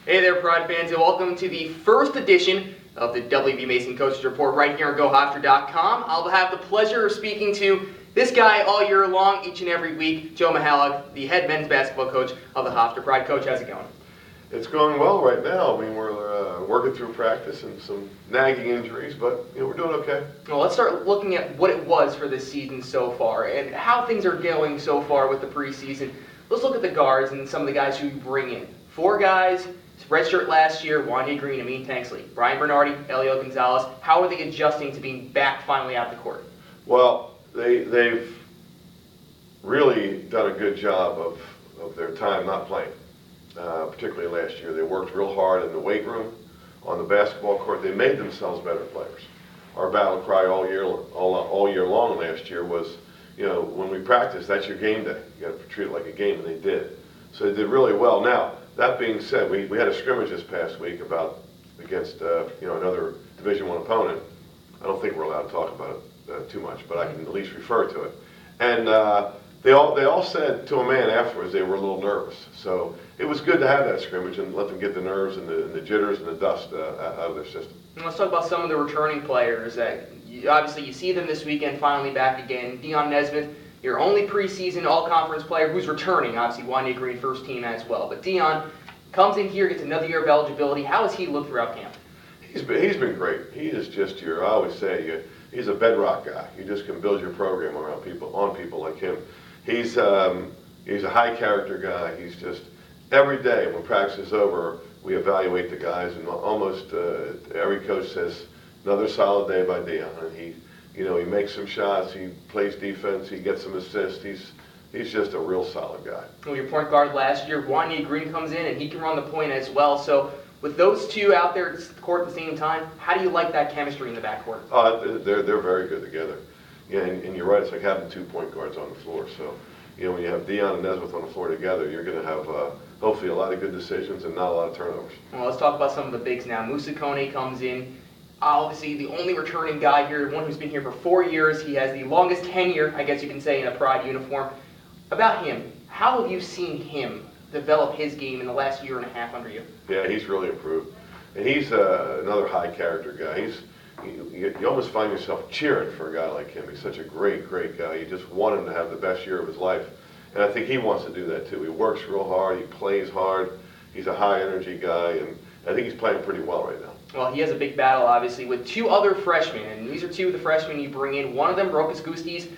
Hey there, Pride fans, and welcome to the first edition of the WB Mason Coaches Report right here on GoHofstra.com. I'll have the pleasure of speaking to this guy all year long, each and every week, Joe Mihalich, the head men's basketball coach of the Hofstra Pride. Coach, how's it going? It's going well right now. I mean, we're working through practice and some nagging injuries, but we're doing okay. Well, let's start looking at what it was for this season so far and how things are going so far with the preseason. Let's look at the guards and some of the guys who you bring in. 4 guys. Redshirt last year, Juwan Green, Amin Tanksley, Brian Bernardi, Elio Gonzalez. How are they adjusting to being back finally out the court? Well, they've really done a good job of their time not playing, particularly last year. They worked real hard in the weight room, on the basketball court. They made themselves better players. Our battle cry all year long last year was, when we practice, that's your game day. You got to treat it like a game, and they did. So they did really well. Now, that being said, we had a scrimmage this past week against another Division I opponent. I don't think we're allowed to talk about it too much, but I can at least refer to it. And they all said to a man afterwards they were a little nervous. So it was good to have that scrimmage and let them get the nerves and the jitters and the dust out of their system. And let's talk about some of the returning players. Obviously, you see them this weekend finally back again. Dion Nesmond, your only preseason all-conference player who's returning. Obviously, Juwan Green first team as well. But Dion comes in here, gets another year of eligibility. How has he looked throughout camp? He's been great. He is just I always say, he's a bedrock guy. You just can build your program around people like him. He's a high character guy. He's just, every day when practice is over, we evaluate the guys, and almost every coach says, another solid day by Dion. And he makes some shots, he plays defense, he gets some assists. He's just a real solid guy. Well, your point guard last year, Juwan Green comes in and he can run the point as well. So with those two out there at the court at the same time, how do you like that chemistry in the backcourt? They're very good together. Yeah, and you're right, it's like having 2 point guards on the floor. So, when you have Dion and Nesmond on the floor together, you're going to have hopefully a lot of good decisions and not a lot of turnovers. Well, let's talk about some of the bigs now. Musa Kone comes in. Obviously, the only returning guy here, one who's been here for 4 years. He has the longest tenure, I guess you can say, in a Pride uniform. About him, how have you seen him develop his game in the last year and a half under you? Yeah, he's really improved. And he's another high character guy. You almost find yourself cheering for a guy like him. He's such a great guy. You just want him to have the best year of his life. And I think he wants to do that too. He works real hard, he plays hard, he's a high energy guy, and I think he's playing pretty well right now. Well, he has a big battle, obviously, with 2 other freshmen, and these are 2 of the freshmen you bring in. One of them, Broc Gustaf,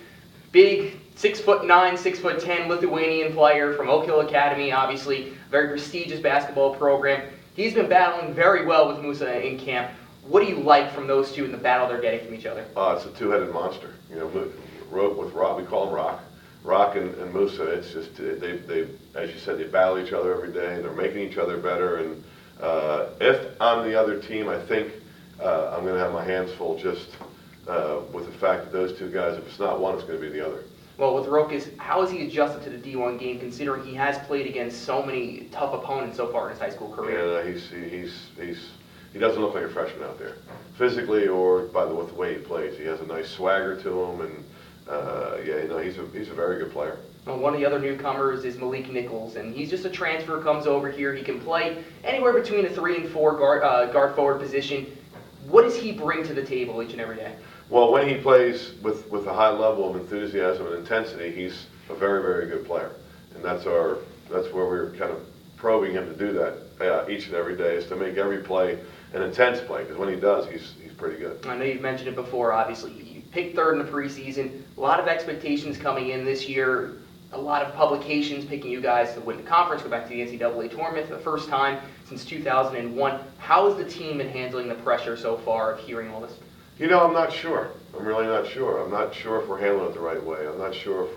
big 6'9", 6'10" Lithuanian player from Oak Hill Academy, obviously, very prestigious basketball program. He's been battling very well with Musa in camp. What do you like from those 2 in the battle they're getting from each other? It's a 2-headed monster. Rook with Rock, we call him Rock. Rock and Musa, it's just, they, as you said, they battle each other every day. They're making each other better. And if I'm the other team, I think I'm going to have my hands full just with the fact that those 2 guys, if it's not one, it's going to be the other. Well, with Rook, how has he adjusted to the D1 game, considering he has played against so many tough opponents so far in his high school career? Yeah, he doesn't look like a freshman out there, physically or with the way he plays. He has a nice swagger to him, and he's a very good player. Well, one of the other newcomers is Malik Nichols, and he's just a transfer, comes over here. He can play anywhere between a 3 and 4 guard forward position. What does he bring to the table each and every day? Well, when he plays with a high level of enthusiasm and intensity, he's a very good player, and that's where we're kind of probing him to do that each and every day, is to make every play an intense play, because when he does, he's pretty good. I know you've mentioned it before, obviously. You picked 3rd in the preseason. A lot of expectations coming in this year. A lot of publications picking you guys to win the conference, go back to the NCAA tournament for the first time since 2001. How has the team been handling the pressure so far of hearing all this? I'm not sure. I'm really not sure. I'm not sure if we're handling it the right way. I'm not sure if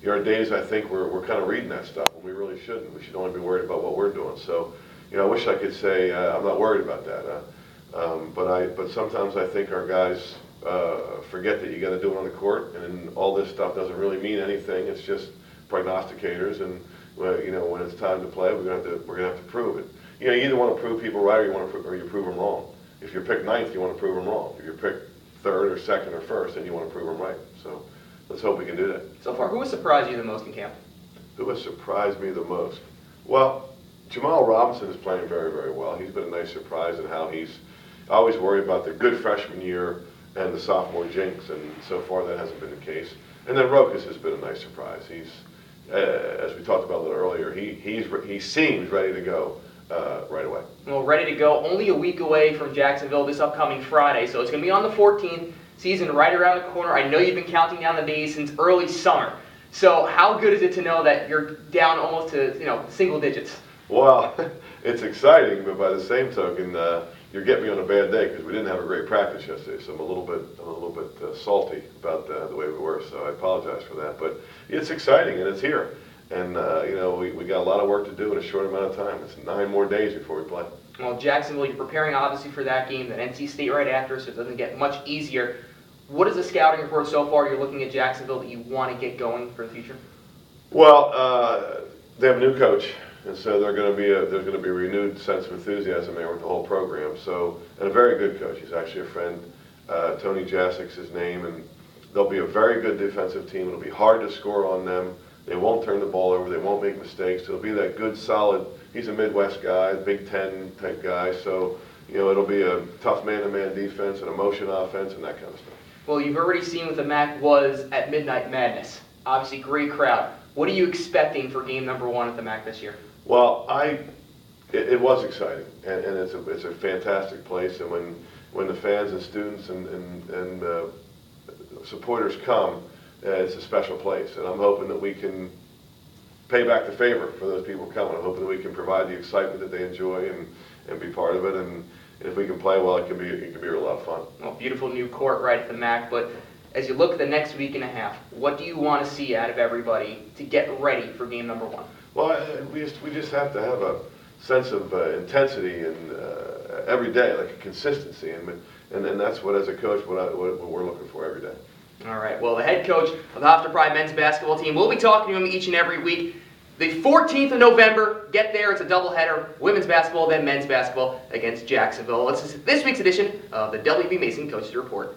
there are days I think we're kind of reading that stuff when we really shouldn't. We should only be worried about what we're doing. So, I wish I could say I'm not worried about that. But sometimes I think our guys forget that you got to do it on the court, and all this stuff doesn't really mean anything. It's just prognosticators, and when it's time to play, we're gonna have to prove it. You either want to prove people right, or you prove them wrong. If you're picked 9th, you want to prove them wrong. If you're picked 3rd or 2nd or 1st, then you want to prove them right. So let's hope we can do that. So far, who has surprised you the most in camp? Who has surprised me the most? Well, Jamal Robinson is playing very, very well. He's been a nice surprise in how he's always worried about the good freshman year and the sophomore jinx, and so far that hasn't been the case. And then Rook has been a nice surprise. He's, as we talked about a little earlier, he seems ready to go right away. Well, ready to go. Only a week away from Jacksonville this upcoming Friday, so it's going to be on the 14th. Season right around the corner. I know you've been counting down the days since early summer. So how good is it to know that you're down almost to single digits? Well, it's exciting, but by the same token, you're getting me on a bad day because we didn't have a great practice yesterday. So I'm a little bit salty about the way we were. So I apologize for that. But it's exciting and it's here. And we got a lot of work to do in a short amount of time. It's 9 more days before we play. Well, Jacksonville, you're preparing obviously for that game, that NC State right after, so it doesn't get much easier. What is the scouting report so far you're looking at Jacksonville that you want to get going for the future? Well, they have a new coach, and so there's going to be a renewed sense of enthusiasm there with the whole program. So, and a very good coach. He's actually a friend. Tony Jasik's his name, and they'll be a very good defensive team. It'll be hard to score on them. They won't turn the ball over. They won't make mistakes. It'll be that good, solid. He's a Midwest guy, Big Ten type guy. So, it'll be a tough man-to-man defense, an motion offense, and that kind of stuff. Well, you've already seen what the MAC was at Midnight Madness. Obviously, great crowd. What are you expecting for game number 1 at the MAC this year? Well, it was exciting, and it's a fantastic place. And when the fans and students and supporters come, it's a special place. And I'm hoping that we can pay back the favor for those people coming. I'm hoping that we can provide the excitement that they enjoy and be part of it. And if we can play well, it can be a lot of fun. Well, beautiful new court right at the MAC, but as you look at the next week and a half, what do you want to see out of everybody to get ready for game number 1? Well, we just have to have a sense of intensity and every day, like a consistency, and that's what, as a coach, what we're looking for every day. All right. Well, the head coach of the Hofstra Pride men's basketball team, we'll be talking to him each and every week. The 14th of November, get there. It's a doubleheader. Women's basketball, then men's basketball against Jacksonville. This is this week's edition of the WB Mason Coaches Report.